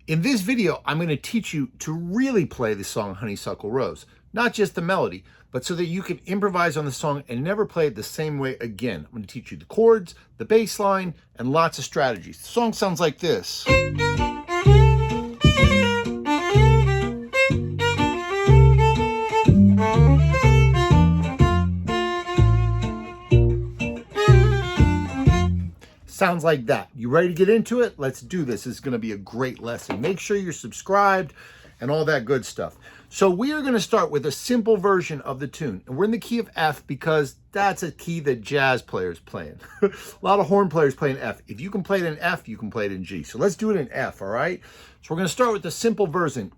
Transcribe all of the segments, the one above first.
In this video, I'm going to teach you to really play the song Honeysuckle Rose, not just the melody, but so that you can improvise on the song and never play it the same way again. I'm going to teach you the chords, the bass line, and lots of strategies. The song sounds like this. Sounds like that. You ready to get into it? Let's do this. This is going to be a great lesson. Make sure you're subscribed and all that good stuff. So we are going to start with a simple version of the tune. And we're in the key of F because that's a key that jazz players play in. A lot of horn players play in F. If you can play it in F, you can play it in G. So let's do it in F, all right? So we're going to start with the simple version.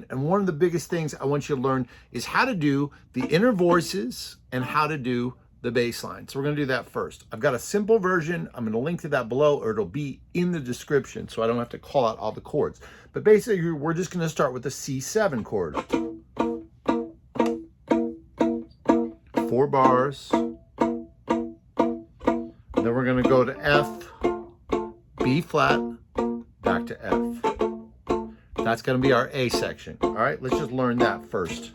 And one of the biggest things I want you to learn is how to do the inner voices and how to do the bass line. So we're going to do that first. I've got a simple version. I'm going to link to that below, or it'll be in the description so I don't have to call out all the chords. But basically, we're just going to start with the C7 chord. 4 bars. And then we're going to go to F, B flat, back to F. That's going to be our A section. All right, let's just learn that first.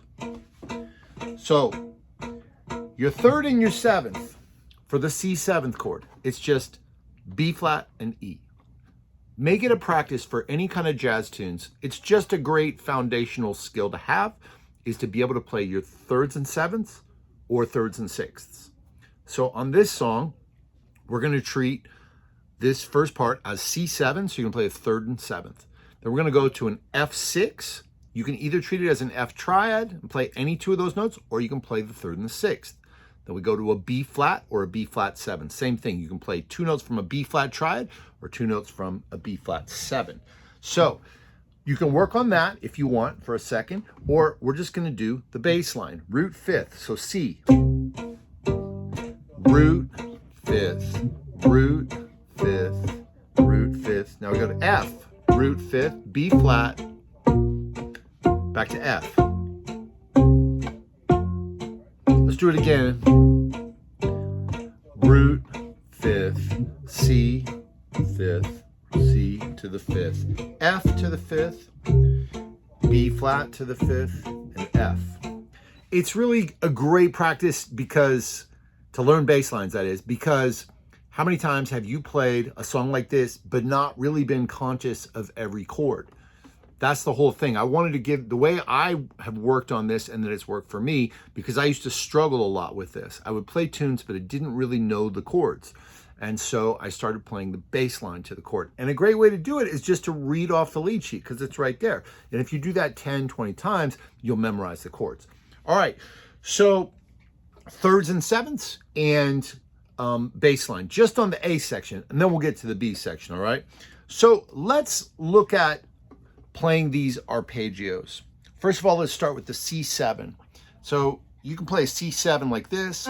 So your third and your seventh for the C7th chord, it's just B flat and E. Make it a practice for any kind of jazz tunes. It's just a great foundational skill to have, is to be able to play your thirds and sevenths or thirds and sixths. So on this song, we're going to treat this first part as C7, so you can play a third and seventh. Then we're going to go to an F6. You can either treat it as an F triad and play any two of those notes, or you can play the third and the sixth. Then we go to a B flat or a B flat 7. Same thing. You can play 2 notes from a B flat triad or 2 notes from a B flat 7. So you can work on that if you want for a second, or we're just going to do the bass line, root fifth. So C, root fifth, root fifth, root fifth. Now we go to F, root fifth, B flat, back to F. Let's do it again. Root, fifth, C, fifth, C to the fifth, F to the fifth, B flat to the fifth, and F. It's really a great practice because, to learn bass lines that is, because how many times have you played a song like this but not really been conscious of every chord? That's the whole thing. I wanted to give the way I have worked on this and that it's worked for me, because I used to struggle a lot with this. I would play tunes, but I didn't really know the chords. And so I started playing the bass line to the chord. And a great way to do it is just to read off the lead sheet, because it's right there. And if you do that 10, 20 times, you'll memorize the chords. All right, so thirds and sevenths and bass line, just on the A section, and then we'll get to the B section, all right? So let's look at playing these arpeggios. First of all, let's start with the C7. So you can play a C7 like this.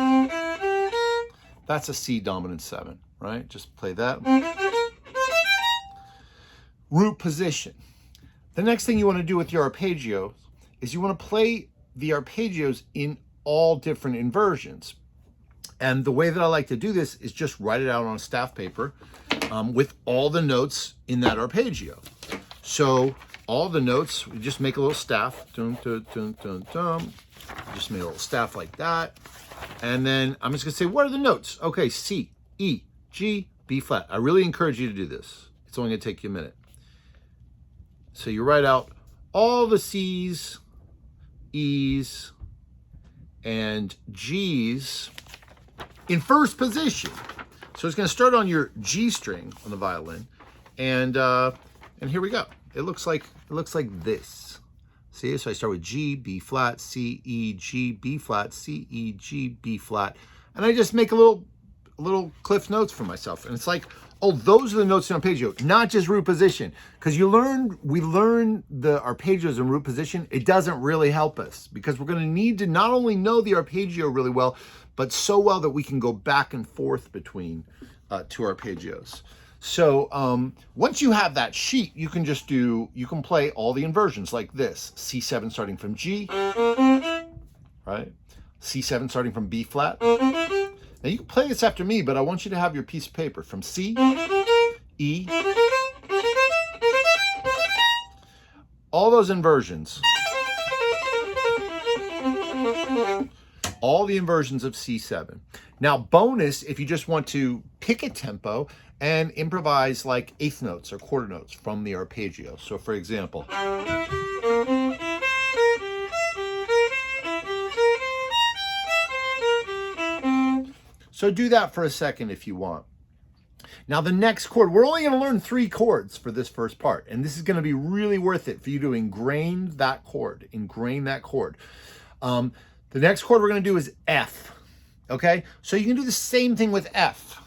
That's a C dominant 7, right? Just play that. Root position. The next thing you want to do with your arpeggios is you want to play the arpeggios in all different inversions. And the way that I like to do this is just write it out on a staff paper with all the notes in that arpeggio. So all the notes, we just make a little staff. Dun, dun, dun, dun, dun. Just make a little staff like that. And then I'm just going to say, what are the notes? Okay, C, E, G, B flat. I really encourage you to do this. It's only going to take you a minute. So you write out all the C's, E's, and G's in first position. So it's going to start on your G string on the violin. And here we go. It looks like this. See, so I start with G, B flat, C, E, G, B flat, C, E, G, B flat, and I just make a little cliff notes for myself. And it's like, oh, those are the notes in arpeggio, not just root position. Because we learn the arpeggios in root position. It doesn't really help us, because we're going to need to not only know the arpeggio really well, but so well that we can go back and forth between 2 arpeggios. So once you have that sheet, you can play all the inversions like this. C7 starting from G, right? C7 starting from B flat. Now you can play this after me, but I want you to have your piece of paper from C, E, those inversions. All the inversions of C7. Now, bonus, if you just want to pick a tempo and improvise like eighth notes or quarter notes from the arpeggio. So for example, so do that for a second if you want. Now the next chord, we're only going to learn 3 chords for this first part, and this is going to be really worth it for you to ingrain that chord, The next chord we're going to do is F, okay? So you can do the same thing with F.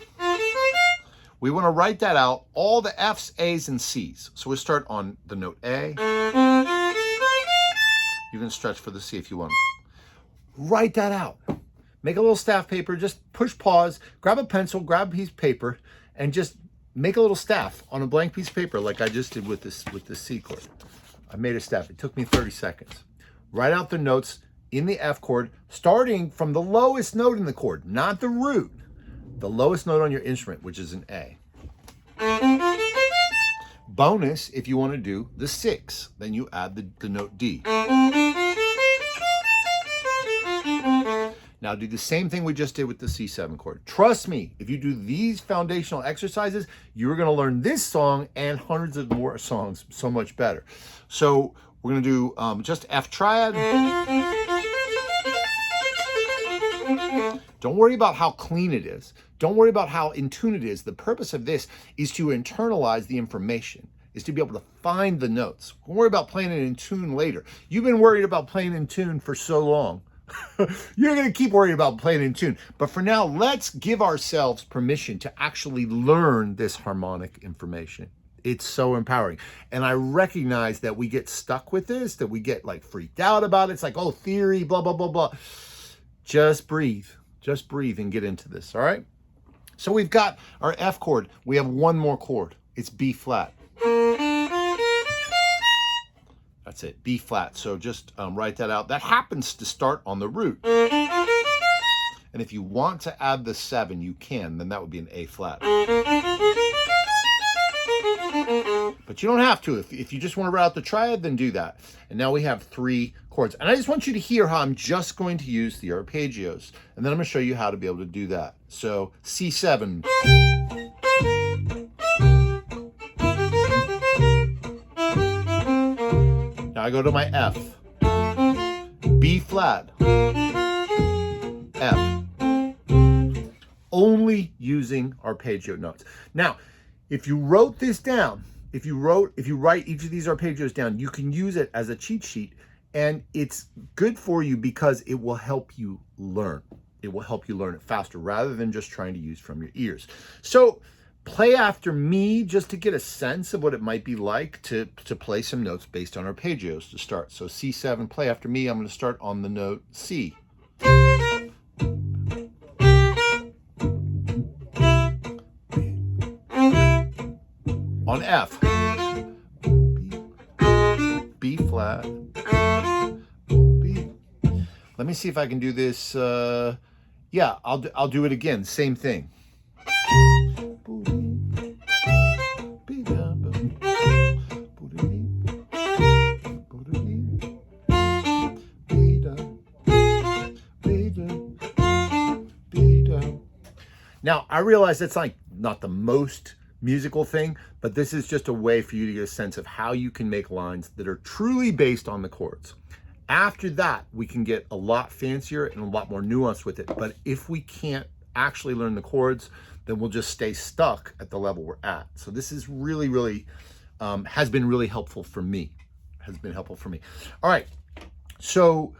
We want to write that out, all the F's, A's, and C's. So we'll start on the note A. You can stretch for the C if you want. Write that out. Make a little staff paper, just push pause, grab a pencil, grab a piece of paper, and just make a little staff on a blank piece of paper like I just did with this C chord. I made a staff. It took me 30 seconds. Write out the notes in the F chord, starting from the lowest note in the chord, not the root, the lowest note on your instrument, which is an A. Bonus, if you want to do the 6, then you add the note D. Now do the same thing we just did with the C7 chord. Trust me, if you do these foundational exercises, you're going to learn this song and hundreds of more songs so much better. So we're going to do just F triad. Don't worry about how clean it is. Don't worry about how in tune it is. The purpose of this is to internalize the information, is to be able to find the notes. Don't worry about playing it in tune later. You've been worried about playing in tune for so long. You're going to keep worrying about playing in tune. But for now, let's give ourselves permission to actually learn this harmonic information. It's so empowering. And I recognize that we get stuck with this, that we get like freaked out about it. It's like, oh, theory, blah, blah, blah, blah. Just breathe. Just breathe and get into this, all right? So we've got our F chord. We have one more chord. It's B flat. That's it, B flat. So just write that out. That happens to start on the root. And if you want to add the 7, you can. Then that would be an A flat. But you don't have to. If you just want to write out the triad, then do that. And now we have 3 chords. And I just want you to hear how I'm just going to use the arpeggios. And then I'm going to show you how to be able to do that. So C7. Now I go to my F. B flat. F. Only using arpeggio notes. Now, if you wrote this down, if you write each of these arpeggios down, you can use it as a cheat sheet, and it's good for you because it will help you learn. It will help you learn it faster rather than just trying to use from your ears. So play after me just to get a sense of what it might be like to play some notes based on arpeggios to start. So C7, play after me. I'm going to start on the note C. On F, B flat, B. Let me see if I can do this. Yeah, I'll do it again. Same thing. Now, I realize that's like not the most musical thing, but this is just a way for you to get a sense of how you can make lines that are truly based on the chords. After that, we can get a lot fancier and a lot more nuanced with it. But if we can't actually learn the chords, then we'll just stay stuck at the level we're at. So this is really, really, has been really helpful for me. All right, so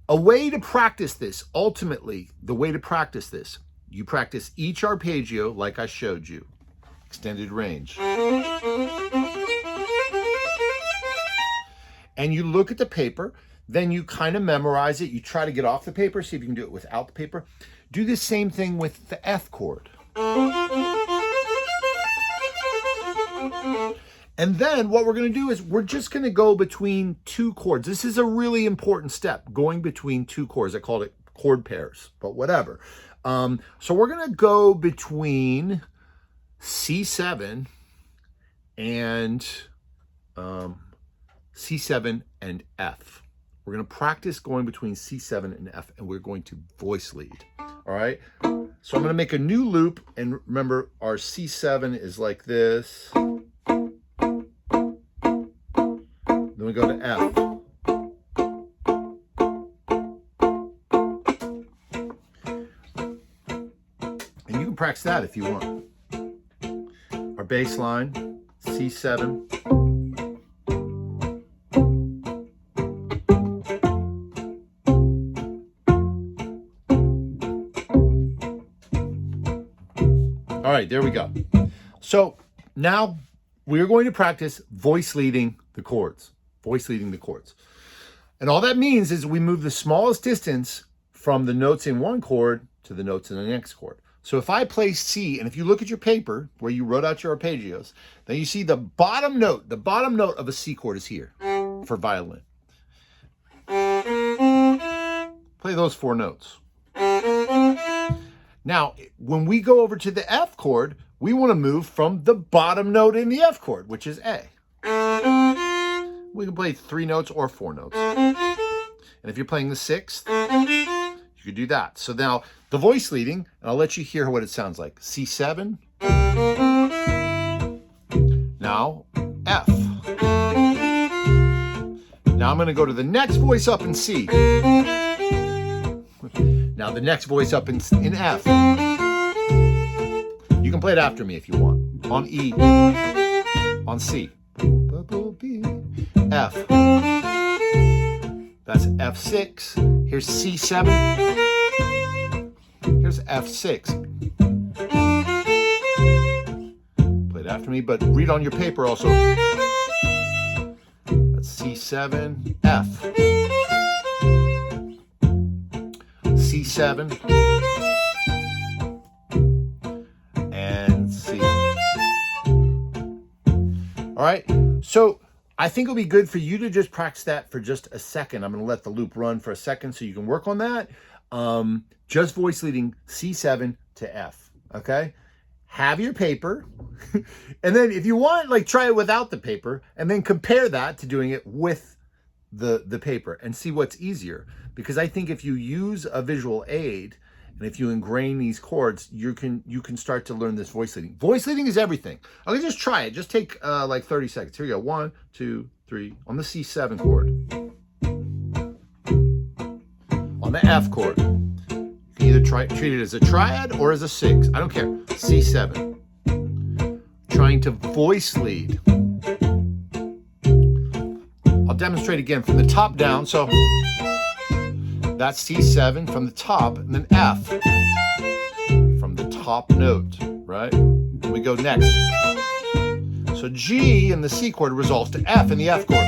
a way to practice this, ultimately, the way to practice this, you practice each arpeggio like I showed you. Extended range. And you look at the paper, then you kind of memorize it. You try to get off the paper, see if you can do it without the paper. Do the same thing with the F chord. And then what we're going to do is we're just going to go between 2 chords. This is a really important step, going between 2 chords. I called it chord pairs, but whatever. So we're going to go between C7 and C7, and F. We're going to practice going between C7 and F, and we're going to voice lead. All right? So I'm going to make a new loop, and remember, our C7 is like this. Then we go to F. And you can practice that if you want. Our bass line, C7. All right, there we go. So now we're going to practice voice leading the chords. Voice leading the chords. And all that means is we move the smallest distance from the notes in one chord to the notes in the next chord. So if I play C, and if you look at your paper where you wrote out your arpeggios, then you see the bottom note of a C chord is here for violin. Play those 4 notes. Now, when we go over to the F chord, we want to move from the bottom note in the F chord, which is A. We can play 3 notes or 4 notes. And if you're playing the 6th, you could do that. So now the voice leading, and I'll let you hear what it sounds like. C7. Now F. Now I'm going to go to the next voice up in C. Now the next voice up in F. You can play it after me if you want. On E. On C. F. That's F6. Here's C7. Here's F6. Play it after me, but read on your paper also. That's C7, F. C7 and C. All right, so I think it'll be good for you to just practice that for just a second. I'm going to let the loop run for a second so you can work on that. Just voice leading C7 to F, okay? Have your paper, and then if you want, like, try it without the paper, and then compare that to doing it with the paper and see what's easier. Because I think if you use a visual aid and if you ingrain these chords, you can start to learn this voice leading. Voice leading is everything. Okay, just try it. Just take like 30 seconds. Here we go. 1, 2, 3 on the C7 chord. On the F chord. You can either treat it as a triad or as a 6. I don't care. C7. Trying to voice lead. I'll demonstrate again from the top down. So that's C7 from the top, and then F from the top note, right? And we go next. So G in the C chord resolves to F in the F chord.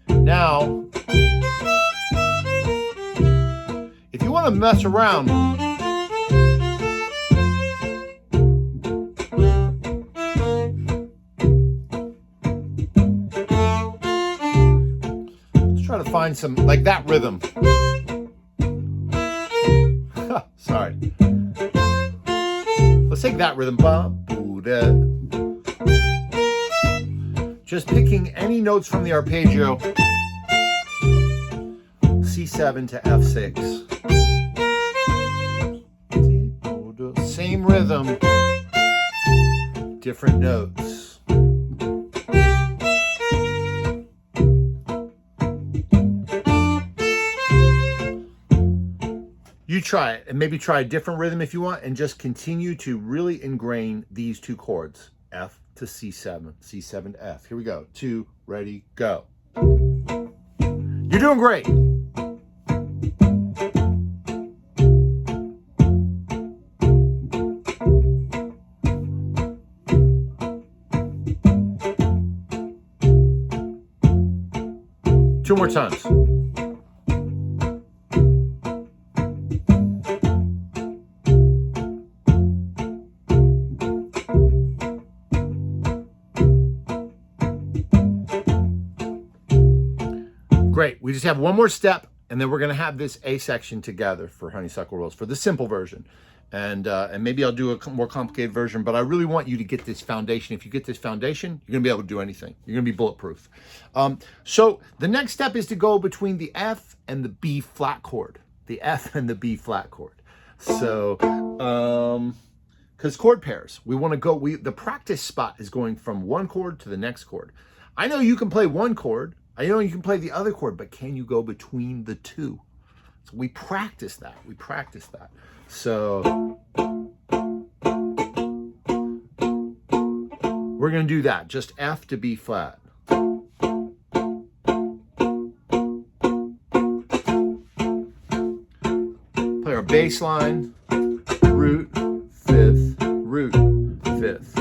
Now, if you want to mess around, try to find some, like that rhythm. Sorry. Let's take that rhythm. Just picking any notes from the arpeggio. C7 to F6. Same rhythm, different notes. You try it, and maybe try a different rhythm if you want, and just continue to really ingrain these 2 chords, F to C7, C7 to F. Here we go. 2, ready, go. You're doing great. Two more times. Great. We just have one more step, and then we're going to have this A section together for Honeysuckle Rose for the simple version. And maybe I'll do a more complicated version, but I really want you to get this foundation. If you get this foundation, you're gonna be able to do anything. You're gonna be bulletproof. So the next step is to go between the F and the B flat chord. The F and the B flat chord. So, because chord pairs, we wanna go, the practice spot is going from one chord to the next chord. I know you can play one chord, I know you can play the other chord, but can you go between the two? So we practice that, So we're gonna do that, just F to B flat. Play our bass line, root, fifth, root, fifth.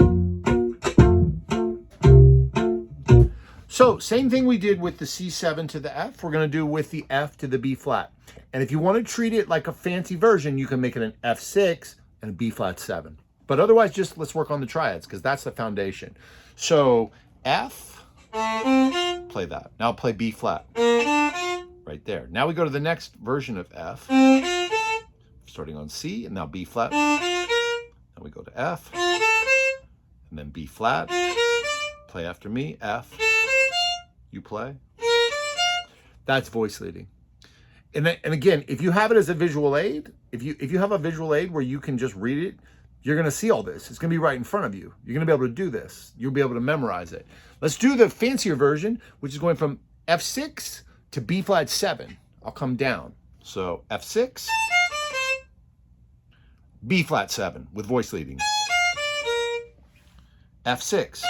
So same thing we did with the C7 to the F, we're gonna do with the F to the B flat. And if you want to treat it like a fancy version, you can make it an F6 and a B flat 7. But otherwise, just let's work on the triads because that's the foundation. So F, play that. Now play B flat, right there. Now we go to the next version of F, starting on C, and now B flat. Then we go to F, and then B flat. Play after me, F. You play. That's voice leading. And again, if you have it as a visual aid, if you have a visual aid where you can just read it, you're going to see all this. It's going to be right in front of you. You're going to be able to do this. You'll be able to memorize it. Let's do the fancier version, which is going from F6 to B flat 7. I'll come down. So F6, B flat 7 with voice leading. F6,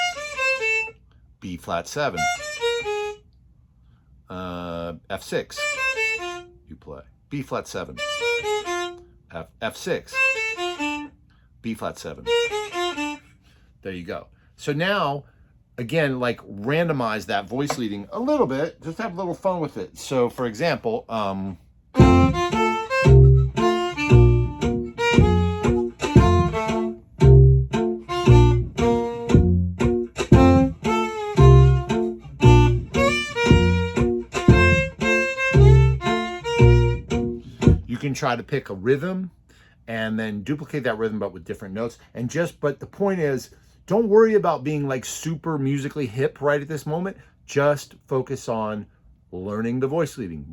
B flat 7. F6. You play B flat 7, F6, B flat 7. There you go. So now, again, like randomize that voice leading a little bit. Just have a little fun with it. So, for example, you can try to pick a rhythm and then duplicate that rhythm but with different notes. But the point is, don't worry about being like super musically hip right at this moment. Just focus on learning the voice leading,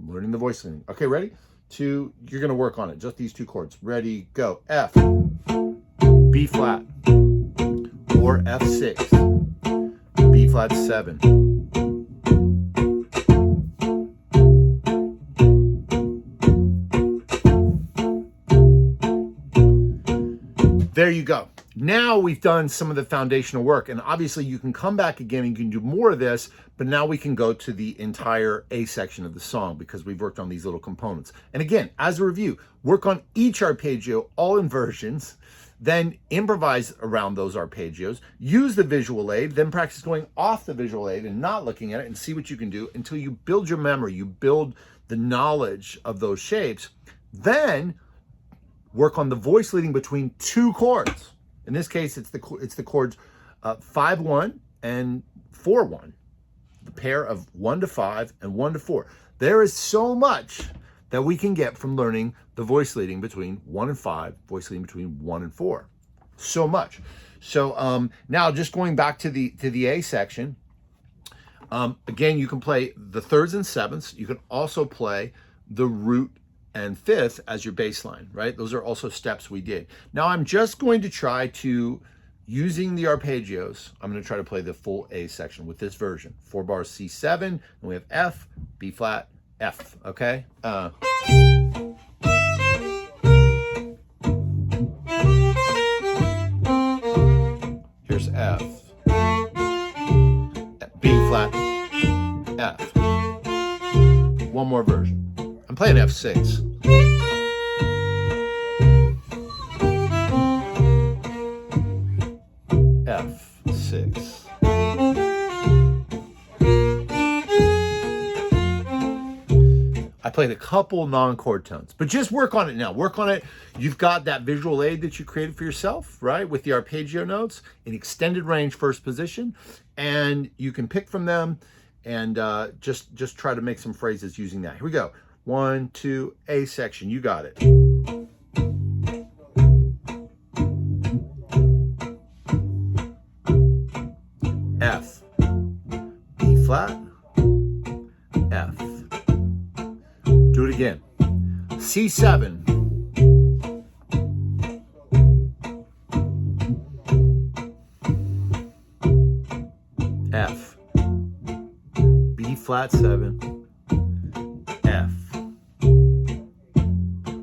Okay, ready? You're gonna work on it, just these two chords. Ready, go. F, B flat, or F6, B flat 7. There you go. Now we've done some of the foundational work, and obviously you can come back again and you can do more of this, but now we can go to the entire A section of the song because we've worked on these little components. And again, as a review, work on each arpeggio, all inversions, then improvise around those arpeggios, use the visual aid, then practice going off the visual aid and not looking at it and see what you can do until you build your memory, you build the knowledge of those shapes. Then work on the voice leading between two chords. In this case, it's the chords 5-1 and 4-1, the pair of 1 to 5 and 1 to 4. There is so much that we can get from learning the voice leading between 1 and 5, voice leading between 1 and 4. So much. So now just going back to the A section, again, you can play the thirds and sevenths. You can also play the root and fifth as your bass line, right? Those are also steps we did. Now I'm just going to try to, using the arpeggios, I'm going to try to play the full A section with this version. 4 bars C7, and we have F, B flat, F, okay? Here's F, B flat, F. One more version. I'm playing F6. F6. I played a couple non-chord tones, but just work on it now. Work on it. You've got that visual aid that you created for yourself, right? With the arpeggio notes in extended range first position, and you can pick from them and just try to make some phrases using that. Here we go. 1, 2, A section. You got it. flat, F. Do it again. C7, F, B flat 7, F.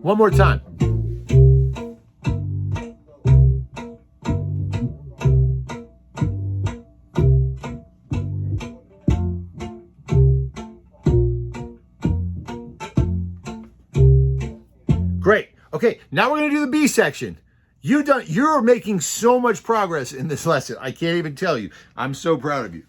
One more time. Great. Okay, now we're going to do the B section. You're making so much progress in this lesson. I can't even tell you. I'm so proud of you.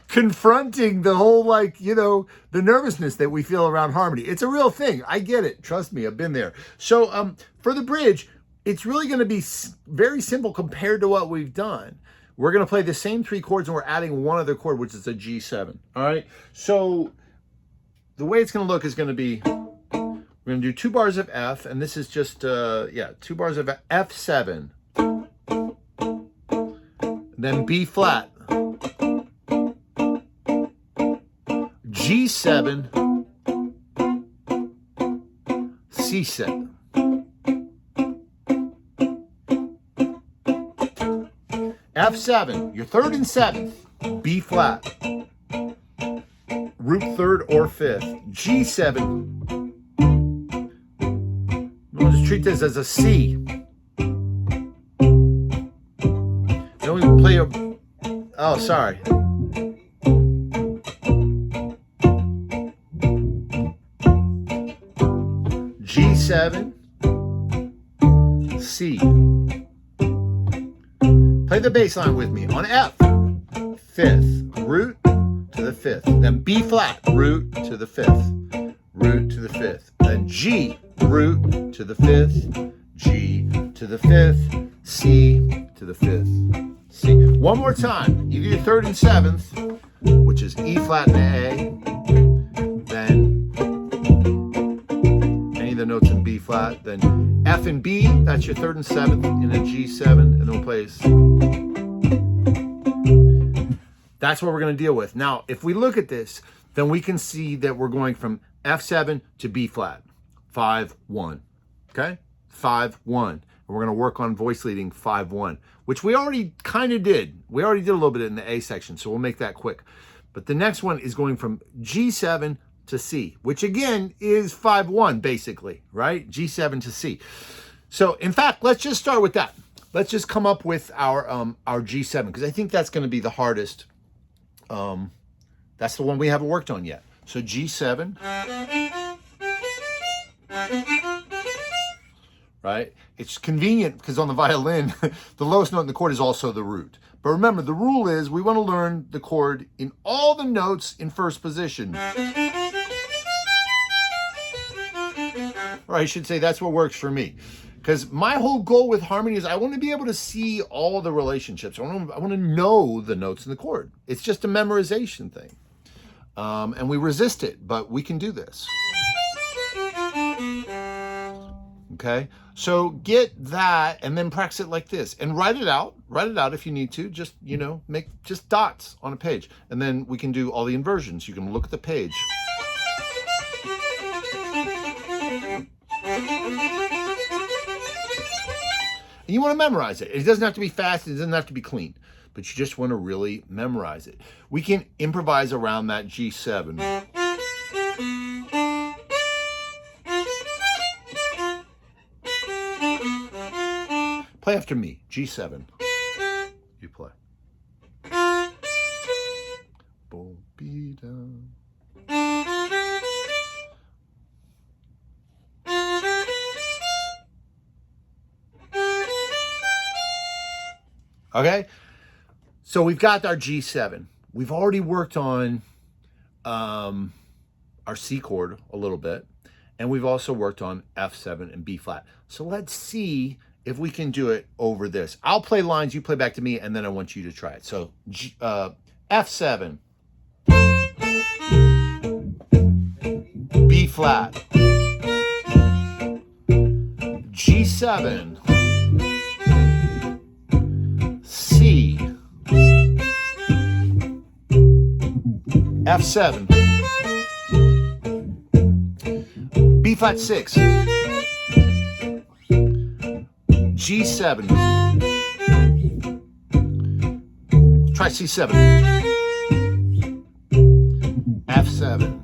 Confronting the whole, the nervousness that we feel around harmony. It's a real thing. I get it. Trust me, I've been there. So for the bridge, it's really going to be very simple compared to what we've done. We're going to play the same 3 chords and we're adding one other chord, which is a G7. All right. So the way it's going to look is going to be, we're going to do 2 bars of F, and this is just, 2 bars of F7. Then B flat. G7. C7. F7, your 3rd and 7th, B flat. Root 3rd or 5th. G7. We'll just treat this as a C. Then we play a, oh, sorry. G7, C. Play the bass line with me on F. 5th, root to the 5th. Then B flat, root to the 5th. Root to the 5th. Then G, root to the 5th, G to the 5th, C to the 5th, C. One more time, either your 3rd and 7th, which is E flat and A, then any of the notes in B flat, then F and B, that's your 3rd and 7th in a G7, and then we'll play. That's what we're going to deal with. Now, if we look at this, then we can see that we're going from F7 to B flat. 5-1, okay? 5-1. And we're going to work on voice leading 5-1, which we already kind of did. We already did a little bit in the A section, so we'll make that quick. But the next one is going from G7 to C, which again is 5-1 basically, right? G7 to C. So in fact, let's just start with that. Let's just come up with our G7, because I think that's going to be the hardest. That's the one we haven't worked on yet. So G7. Right? It's convenient because on the violin, the lowest note in the chord is also the root. But remember, the rule is we want to learn the chord in all the notes in first position. Or I should say that's what works for me. Because my whole goal with harmony is I want to be able to see all the relationships. I want to know the notes in the chord. It's just a memorization thing. And we resist it, but we can do this. Okay, so get that and then practice it like this and write it out if you need to. Just, make just dots on a page, and then we can do all the inversions. You can look at the page. And you want to memorize it. It doesn't have to be fast, it doesn't have to be clean, but you just want to really memorize it. We can improvise around that G7. Play after me, G7. You play. Okay, so we've got our G7. We've already worked on our C chord a little bit, and we've also worked on F7 and B flat. So let's see if we can do it over this. I'll play lines, you play back to me, and then I want you to try it. So F7, B flat, G7, C, F7, B flat 6, G7, try C7, F7,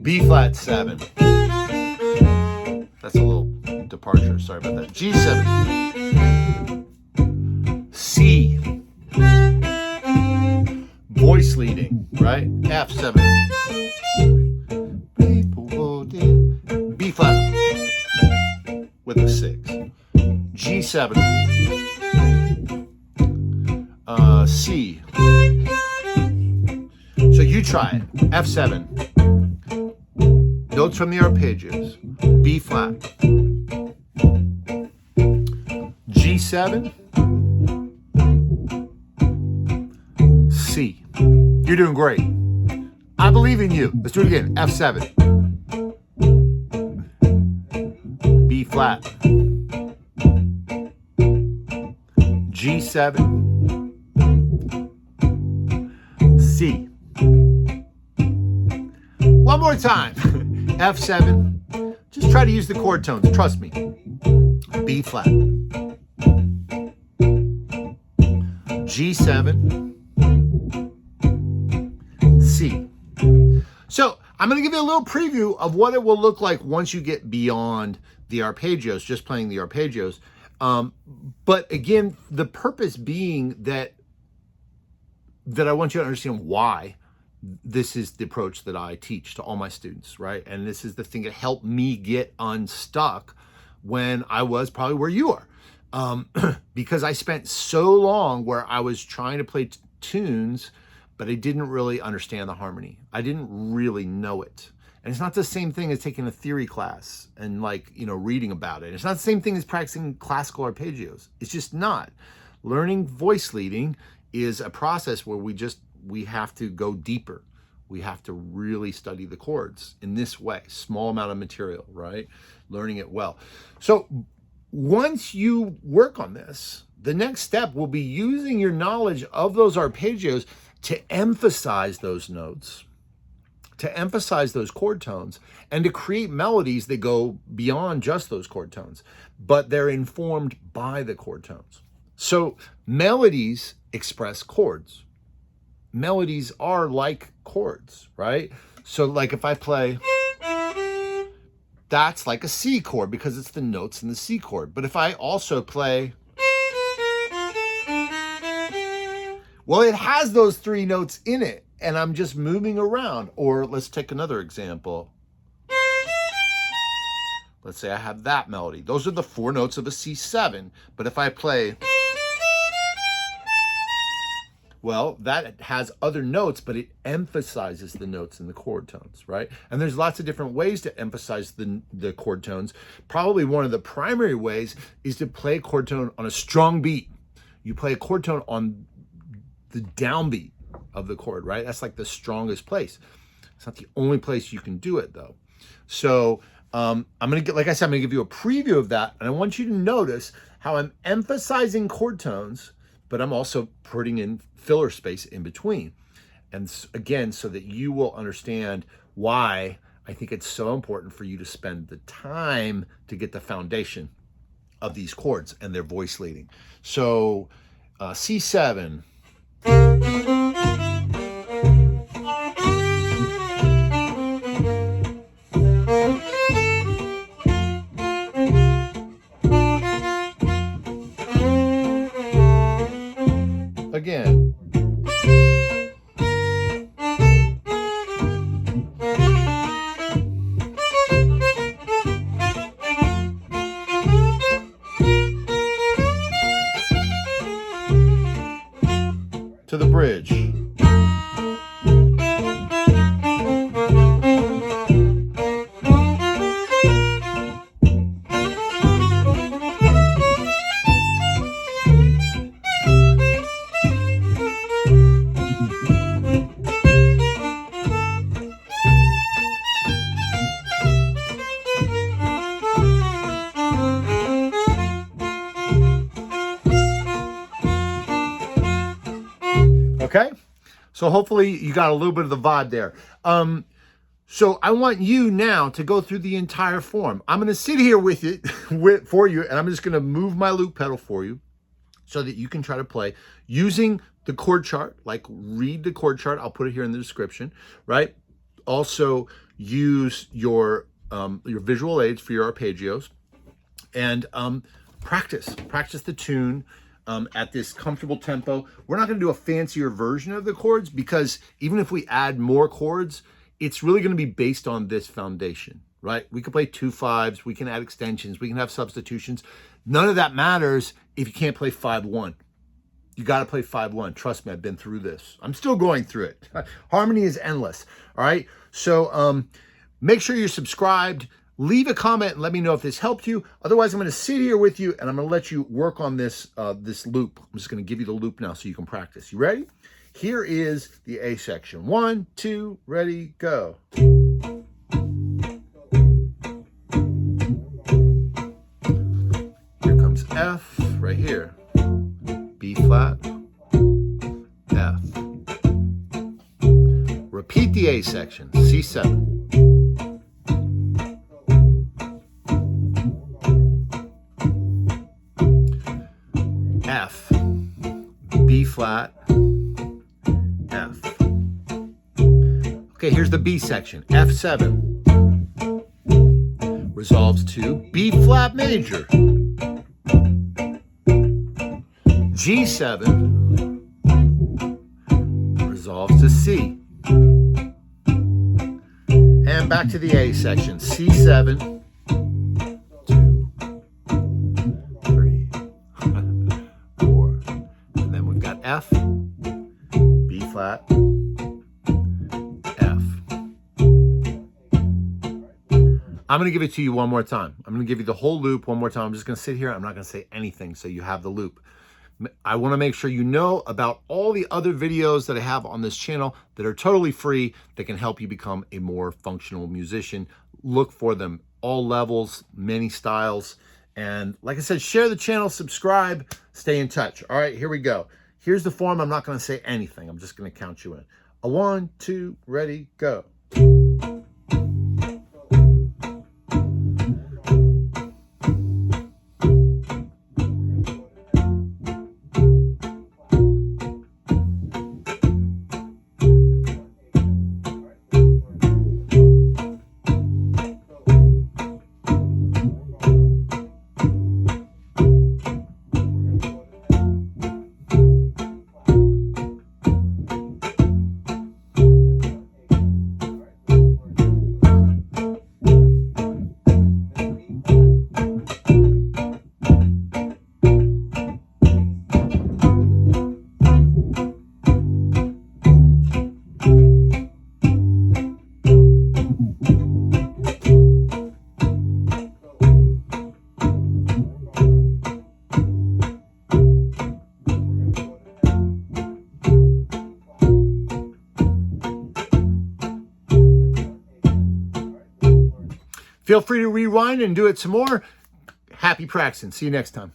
B flat 7. That's a little departure, sorry about that. G7, C, voice leading, right? F7, B flat with a 6, G7, C. So you try it. F7, notes from the arpeggios, B flat, G7, C. You're doing great. I believe in you. Let's do it again. F7, B flat, G7, C. One more time. F7. Just try to use the chord tones. Trust me. B flat, G7, C. So I'm going to give you a little preview of what it will look like once you get beyond the arpeggios, just playing the arpeggios. But again, the purpose being that I want you to understand why this is the approach that I teach to all my students, right? And this is the thing that helped me get unstuck when I was probably where you are. Because I spent so long where I was trying to play tunes, but I didn't really understand the harmony. I didn't really know it. And it's not the same thing as taking a theory class and reading about it. It's not the same thing as practicing classical arpeggios. It's just not. Learning voice leading is a process where we have to go deeper. We have to really study the chords in this way, small amount of material, right? Learning it well. So once you work on this, the next step will be using your knowledge of those arpeggios to emphasize those notes, to emphasize those chord tones, and to create melodies that go beyond just those chord tones, but they're informed by the chord tones. So melodies express chords. Melodies are like chords, right? So like if I play, that's like a C chord because it's the notes in the C chord. But if I also play, well, it has those three notes in it and I'm just moving around. Or let's take another example. Let's say I have that melody. Those are the four notes of a C7. But if I play, well, that has other notes, but it emphasizes the notes in the chord tones, right? And there's lots of different ways to emphasize the chord tones. Probably one of the primary ways is to play a chord tone on a strong beat. You play a chord tone on the downbeat of the chord, right? That's like the strongest place. It's not the only place you can do it though. So I'm gonna give you a preview of that, and I want you to notice how I'm emphasizing chord tones, but I'm also putting in filler space in between. And again, so that you will understand why I think it's so important for you to spend the time to get the foundation of these chords and their voice leading. So C7. Again. To the bridge. Okay? So hopefully you got a little bit of the vibe there. So I want you now to go through the entire form. I'm going to sit here with it for you, and I'm just going to move my loop pedal for you so that you can try to play using the chord chart. Like, read the chord chart. I'll put it here in the description, right? Also use your visual aids for your arpeggios, and practice the tune at this comfortable tempo. We're not going to do a fancier version of the chords, because even if we add more chords, it's really going to be based on this foundation, right? We can play 2/5s, we can add extensions, we can have substitutions. None of that matters if you can't play 5/1. You got to play 5/1. Trust me, I've been through this. I'm still going through it. Harmony is endless. All right. So make sure you're subscribed. Leave a comment and let me know if this helped you. Otherwise, I'm going to sit here with you and I'm going to let you work on this this loop. I'm just going to give you the loop now so you can practice. You ready? Here is the A section. 1, 2, ready, go. Here comes F right here. B flat, F. Repeat the A section, C7. F, B flat, F. Okay, here's the B section, F7. Resolves to B flat major. G7 resolves to C. And back to the A section, C7, 2, 3, 4. And then we've got F, B flat, F. I'm going to give it to you one more time. I'm going to give you the whole loop one more time. I'm just going to sit here. I'm not going to say anything, so you have the loop. I want to make sure you know about all the other videos that I have on this channel that are totally free, that can help you become a more functional musician. Look for them, all levels, many styles. And like I said, share the channel, subscribe, stay in touch. All right, here we go. Here's the form. I'm not going to say anything. I'm just going to count you in. A 1, 2, ready, go. Feel free to rewind and do it some more. Happy practicing. See you next time.